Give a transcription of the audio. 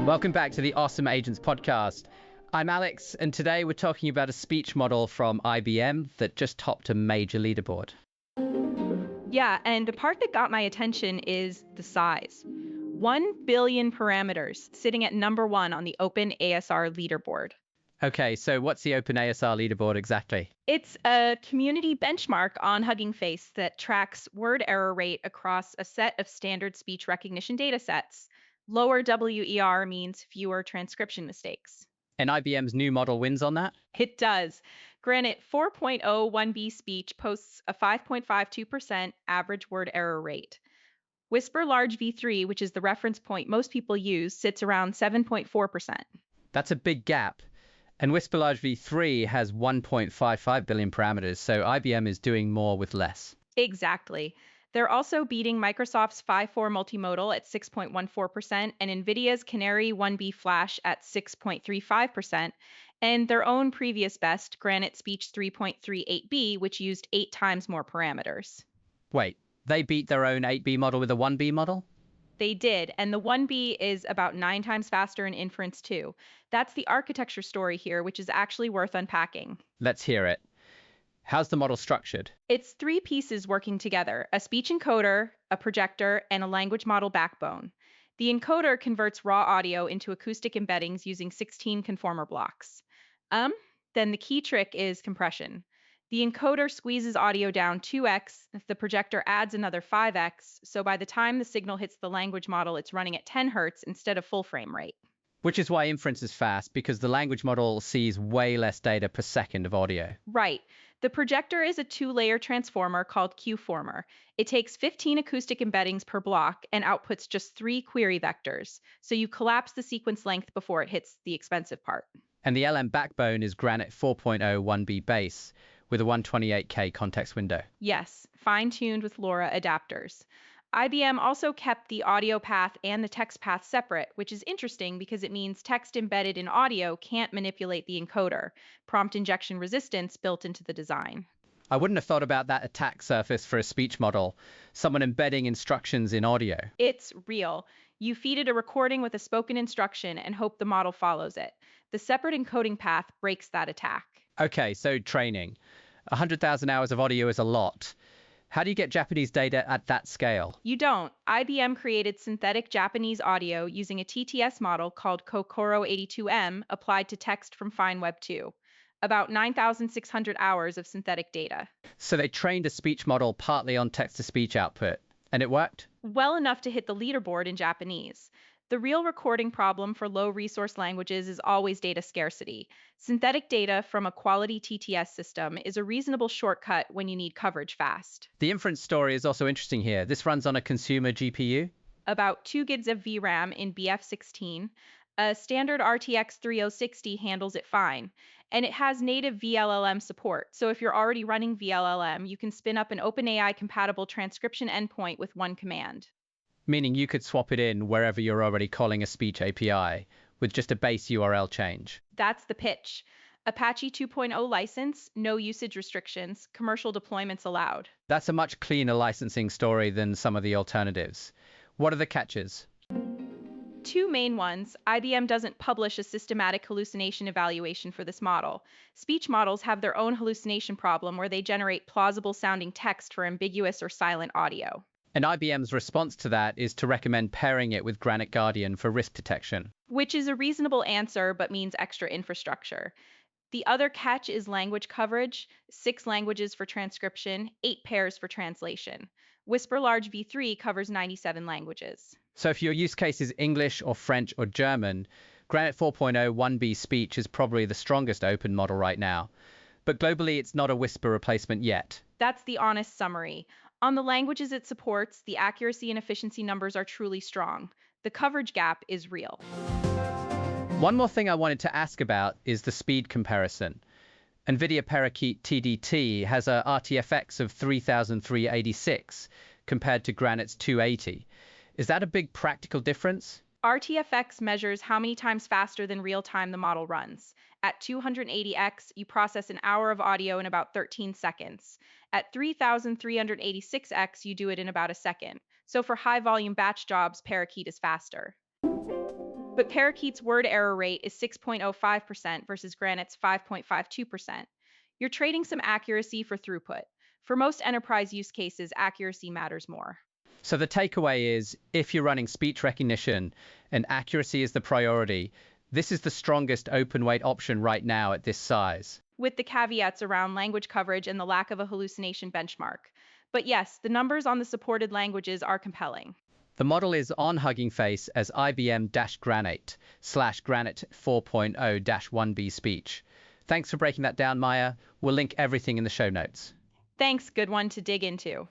Welcome back to the Awesome Agents podcast. I'm Alex, and today we're talking about a speech model from IBM that just topped a major leaderboard. Yeah, and the part that got my attention is the size. 1 billion parameters, sitting at number 1 on the Open ASR Leaderboard. Okay, so what's the Open ASR Leaderboard exactly? It's a community benchmark on Hugging Face that tracks word error rate across a set of standard speech recognition datasets. Lower WER means fewer transcription mistakes. And IBM's new model wins on that? It does. Granite 4.0 1B speech posts a 5.52% average word error rate. Whisper Large v3, which is the reference point most people use, sits around 7.4%. That's a big gap. And Whisper Large v3 has 1.55 billion parameters, so IBM is doing more with less. Exactly. They're also beating Microsoft's 5.4 multimodal at 6.14% and NVIDIA's Canary 1B Flash at 6.35%, and their own previous best, Granite Speech 3.38b, which used 8 times more parameters. Wait, they beat their own 8B model with a 1B model? They did, and the 1B is about 9 times faster in inference too. That's the architecture story here, which is actually worth unpacking. Let's hear it. How's the model structured? It's 3 pieces working together: a speech encoder, a projector, and a language model backbone. The encoder converts raw audio into acoustic embeddings using 16 conformer blocks. Then the key trick is compression. The encoder squeezes audio down 2x, the projector adds another 5x, so by the time the signal hits the language model, it's running at 10 Hz instead of full frame rate. Which is why inference is fast, because the language model sees way less data per second of audio. Right. The projector is a 2-layer transformer called Q-former. It takes 15 acoustic embeddings per block and outputs just 3 query vectors, so you collapse the sequence length before it hits the expensive part. And the LM backbone is Granite 4.0 1B base with a 128K context window. Yes, fine-tuned with LoRa adapters. IBM also kept the audio path and the text path separate, which is interesting because it means text embedded in audio can't manipulate the encoder, prompt injection resistance built into the design. I wouldn't have thought about that attack surface for a speech model, someone embedding instructions in audio. It's real. You feed it a recording with a spoken instruction and hope the model follows it. The separate encoding path breaks that attack. Okay, so training. 100,000 hours of audio is a lot. How do you get Japanese data at that scale? You don't. IBM created synthetic Japanese audio using a TTS model called Kokoro 82M applied to text from FineWeb 2. About 9,600 hours of synthetic data. So they trained a speech model partly on text-to-speech output, and it worked? Well enough to hit the leaderboard in Japanese. The real recording problem for low-resource languages is always data scarcity. Synthetic data from a quality TTS system is a reasonable shortcut when you need coverage fast. The inference story is also interesting here. This runs on a consumer GPU? About 2 gigs of VRAM in BF16. A standard RTX 3060 handles it fine, and it has native VLLM support. So if you're already running VLLM, you can spin up an OpenAI-compatible transcription endpoint with one command. Meaning you could swap it in wherever you're already calling a speech API with just a base URL change. That's the pitch. Apache 2.0 license, no usage restrictions, commercial deployments allowed. That's a much cleaner licensing story than some of the alternatives. What are the catches? 2 main ones. IBM doesn't publish a systematic hallucination evaluation for this model. Speech models have their own hallucination problem where they generate plausible sounding text for ambiguous or silent audio. And IBM's response to that is to recommend pairing it with Granite Guardian for risk detection. Which is a reasonable answer but means extra infrastructure. The other catch is language coverage: 6 languages for transcription, 8 pairs for translation. Whisper Large v3 covers 97 languages. So if your use case is English or French or German, Granite 4.0 1B speech is probably the strongest open model right now. But globally, it's not a Whisper replacement yet. That's the honest summary. On the languages it supports, the accuracy and efficiency numbers are truly strong. The coverage gap is real. One more thing I wanted to ask about is the speed comparison. NVIDIA Parakeet TDT has a RTFX of 3,386 compared to Granite's 280. Is that a big practical difference? RTFX measures how many times faster than real time the model runs. At 280x, you process an hour of audio in about 13 seconds. At 3,386x, you do it in about a second. So for high volume batch jobs, Parakeet is faster. But Parakeet's word error rate is 6.05% versus Granite's 5.52%. You're trading some accuracy for throughput. For most enterprise use cases, accuracy matters more. So the takeaway is, if you're running speech recognition and accuracy is the priority, this is the strongest open weight option right now at this size. With the caveats around language coverage and the lack of a hallucination benchmark. But yes, the numbers on the supported languages are compelling. The model is on Hugging Face as IBM-Granite/Granite 4.0-1B speech. Thanks for breaking that down, Maya. We'll link everything in the show notes. Thanks, good one to dig into.